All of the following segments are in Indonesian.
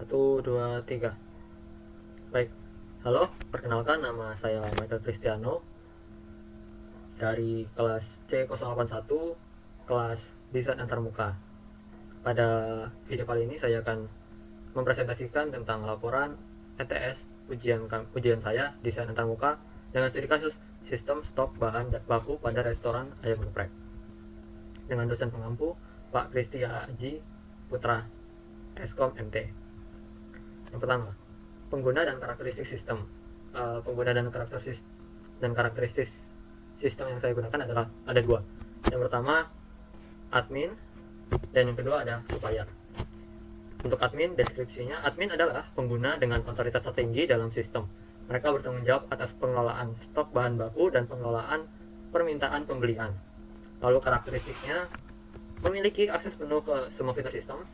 1, 2, 3. Baik, halo, perkenalkan nama saya Michael Cristiano dari kelas C081, kelas Desain Antarmuka. Pada video kali ini saya akan mempresentasikan tentang laporan ETS ujian saya Desain Antarmuka dengan studi kasus sistem stok bahan baku pada restoran ayam geprek dengan dosen pengampu Pak Kristia Aji Putra, Eskom MT. Yang pertama, pengguna dan karakteristik sistem. Pengguna dan karakteristik sistem yang saya gunakan adalah ada dua. Yang pertama, admin, dan yang kedua ada supplier. Untuk admin, deskripsinya, admin adalah pengguna dengan otoritas tertinggi dalam sistem. Mereka bertanggung jawab atas pengelolaan stok bahan baku dan pengelolaan permintaan pembelian. Lalu karakteristiknya, memiliki akses penuh ke semua fitur sistem,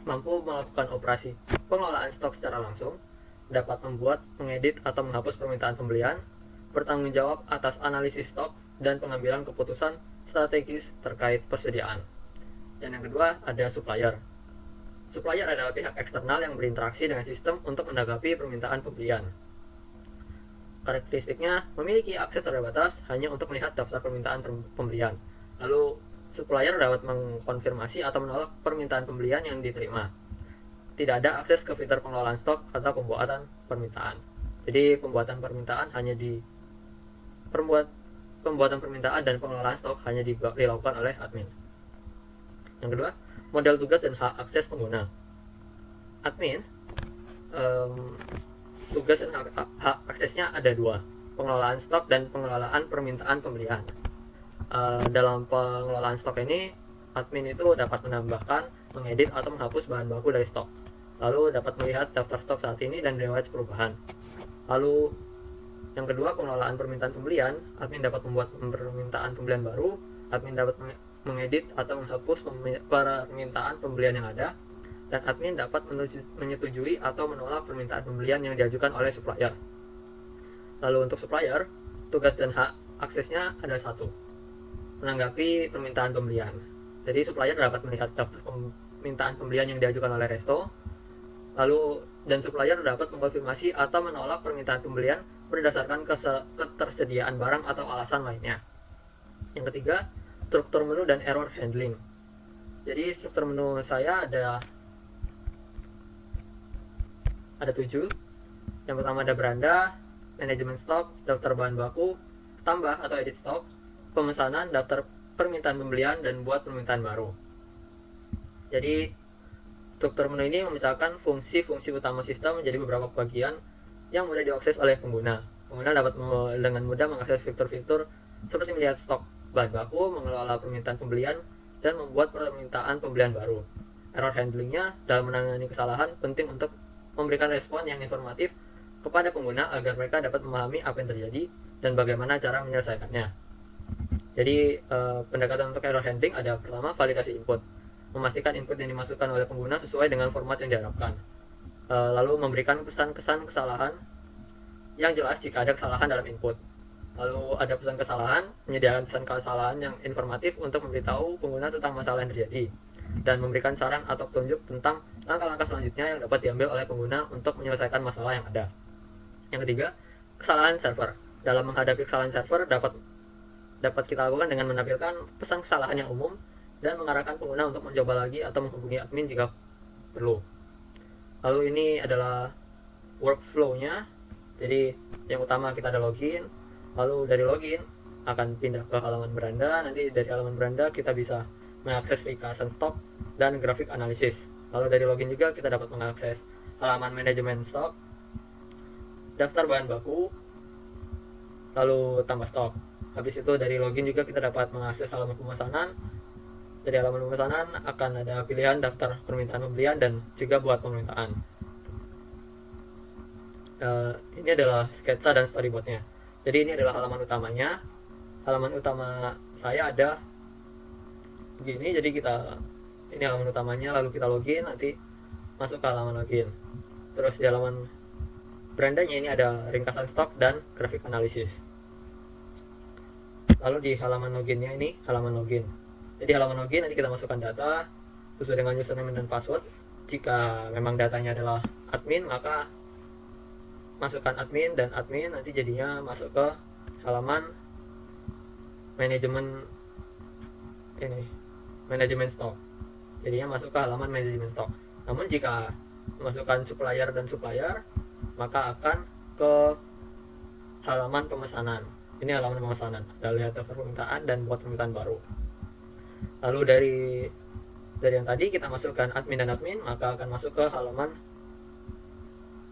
mampu melakukan operasi pengelolaan stok secara langsung, dapat membuat, mengedit, atau menghapus permintaan pembelian, bertanggung jawab atas analisis stok, dan pengambilan keputusan strategis terkait persediaan. Dan yang kedua, ada supplier. Supplier adalah pihak eksternal yang berinteraksi dengan sistem untuk menanggapi permintaan pembelian. Karakteristiknya, memiliki akses terbatas hanya untuk melihat daftar permintaan pembelian. Lalu, supplier dapat mengkonfirmasi atau menolak permintaan pembelian yang diterima. Tidak ada akses ke fitur pengelolaan stok atau pembuatan permintaan. Jadi pembuatan permintaan permintaan dan pengelolaan stok hanya dilakukan oleh admin. Yang kedua, model tugas dan hak akses pengguna. Admin, tugas dan hak aksesnya ada dua, pengelolaan stok dan pengelolaan permintaan pembelian. Dalam pengelolaan stok ini, admin itu dapat menambahkan, mengedit, atau menghapus bahan baku dari stok. Lalu dapat melihat daftar stok saat ini dan riwayat perubahan. Lalu yang kedua, pengelolaan permintaan pembelian, admin dapat membuat permintaan pembelian baru, admin dapat mengedit atau menghapus permintaan pembelian yang ada, dan admin dapat menyetujui atau menolak permintaan pembelian yang diajukan oleh supplier. Lalu untuk supplier, tugas dan hak aksesnya ada satu, menanggapi permintaan pembelian. Jadi supplier dapat melihat daftar permintaan pembelian yang diajukan oleh resto, lalu dan supplier dapat mengkonfirmasi atau menolak permintaan pembelian berdasarkan ketersediaan barang atau alasan lainnya. Yang ketiga, struktur menu dan error handling. Jadi struktur menu saya ada 7. Yang pertama ada beranda, manajemen stok, daftar bahan baku, tambah atau edit stok, pemesanan, daftar permintaan pembelian, dan buat permintaan baru. Jadi struktur menu ini memecahkan fungsi-fungsi utama sistem menjadi beberapa bagian yang mudah diakses oleh pengguna. Pengguna dapat dengan mudah mengakses fitur-fitur seperti melihat stok bahan baku, mengelola permintaan pembelian, dan membuat permintaan pembelian baru. Error handlingnya dalam menangani kesalahan penting untuk memberikan respon yang informatif kepada pengguna agar mereka dapat memahami apa yang terjadi dan bagaimana cara menyelesaikannya. Jadi pendekatan untuk error handling ada pertama, validasi input, memastikan input yang dimasukkan oleh pengguna sesuai dengan format yang diharapkan. Lalu memberikan pesan-kesan kesalahan yang jelas jika ada kesalahan dalam input. Lalu ada pesan kesalahan, menyediakan pesan kesalahan yang informatif untuk memberitahu pengguna tentang masalah yang terjadi dan memberikan saran atau petunjuk tentang langkah-langkah selanjutnya yang dapat diambil oleh pengguna untuk menyelesaikan masalah yang ada. Yang ketiga, kesalahan server. Dalam menghadapi kesalahan server dapat kita lakukan dengan menampilkan pesan kesalahan yang umum dan mengarahkan pengguna untuk mencoba lagi atau menghubungi admin jika perlu. Lalu ini adalah workflow-nya. Jadi yang utama kita ada login, lalu dari login akan pindah ke halaman beranda. Nanti dari halaman beranda kita bisa mengakses ringkasan stok dan grafik analisis. Lalu dari login juga kita dapat mengakses halaman manajemen stok, daftar bahan baku, lalu tambah stok. Habis itu dari login juga kita dapat mengakses halaman pemesanan. Dari halaman pemesanan akan ada pilihan daftar permintaan pembelian dan juga buat permintaan. Ini adalah sketsa dan storyboardnya. Jadi ini adalah halaman utamanya. Halaman utama saya ada begini. Jadi ini halaman utamanya, lalu kita login, nanti masuk ke halaman login. Terus di halaman berandanya ini ada ringkasan stok dan grafik analisis. Lalu di halaman loginnya ini halaman login. Jadi halaman login nanti kita masukkan data sesuai dengan username dan password. Jika memang datanya adalah admin, maka masukkan admin, dan admin nanti jadinya masuk ke halaman manajemen ini, manajemen stok. Jadinya masuk ke halaman manajemen stok. Namun jika masukkan supplier dan supplier, maka akan ke halaman pemesanan. Ini halaman pemesanan. Ada lihat daftar permintaan dan buat permintaan baru. Lalu dari yang tadi kita masukkan admin dan admin, maka akan masuk ke halaman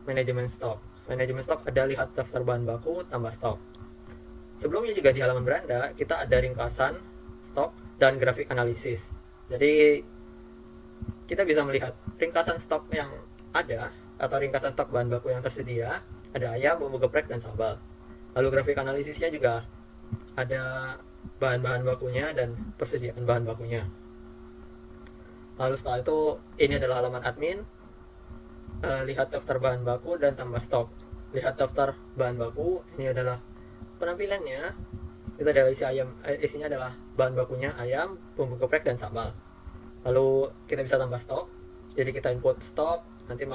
manajemen stok. Manajemen stok ada lihat daftar bahan baku tambah stok. Sebelumnya juga di halaman beranda kita ada ringkasan stok dan grafik analisis. Jadi kita bisa melihat ringkasan stok yang ada atau ringkasan stok bahan baku yang tersedia. Ada ayam, bumbu geprek, dan sambal. Lalu grafik analisisnya juga ada bahan-bahan bakunya dan persediaan bahan bakunya. Lalu setelah itu ini adalah halaman admin. Lihat daftar bahan baku dan tambah stok. Lihat daftar bahan baku, ini adalah penampilannya. Itu adalah isinya adalah bahan bakunya ayam, bumbu geprek, dan sambal. Lalu kita bisa tambah stok. Jadi kita input stok, nanti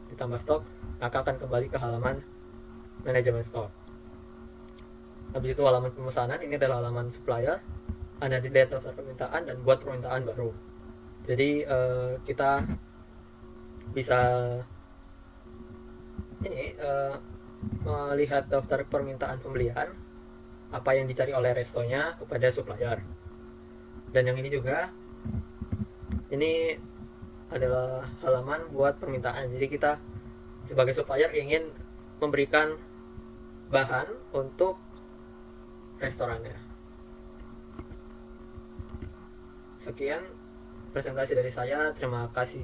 ditambah stok, maka akan kembali ke halaman manajemen stok. Habis itu halaman pemesanan, ini adalah halaman supplier. Ada di daftar permintaan dan buat permintaan baru. Jadi kita bisa melihat daftar permintaan pembelian, apa yang dicari oleh restonya kepada supplier. Dan yang ini juga, ini adalah halaman buat permintaan. Jadi kita sebagai supplier ingin memberikan bahan untuk restorannya. Sekian presentasi dari saya, terima kasih.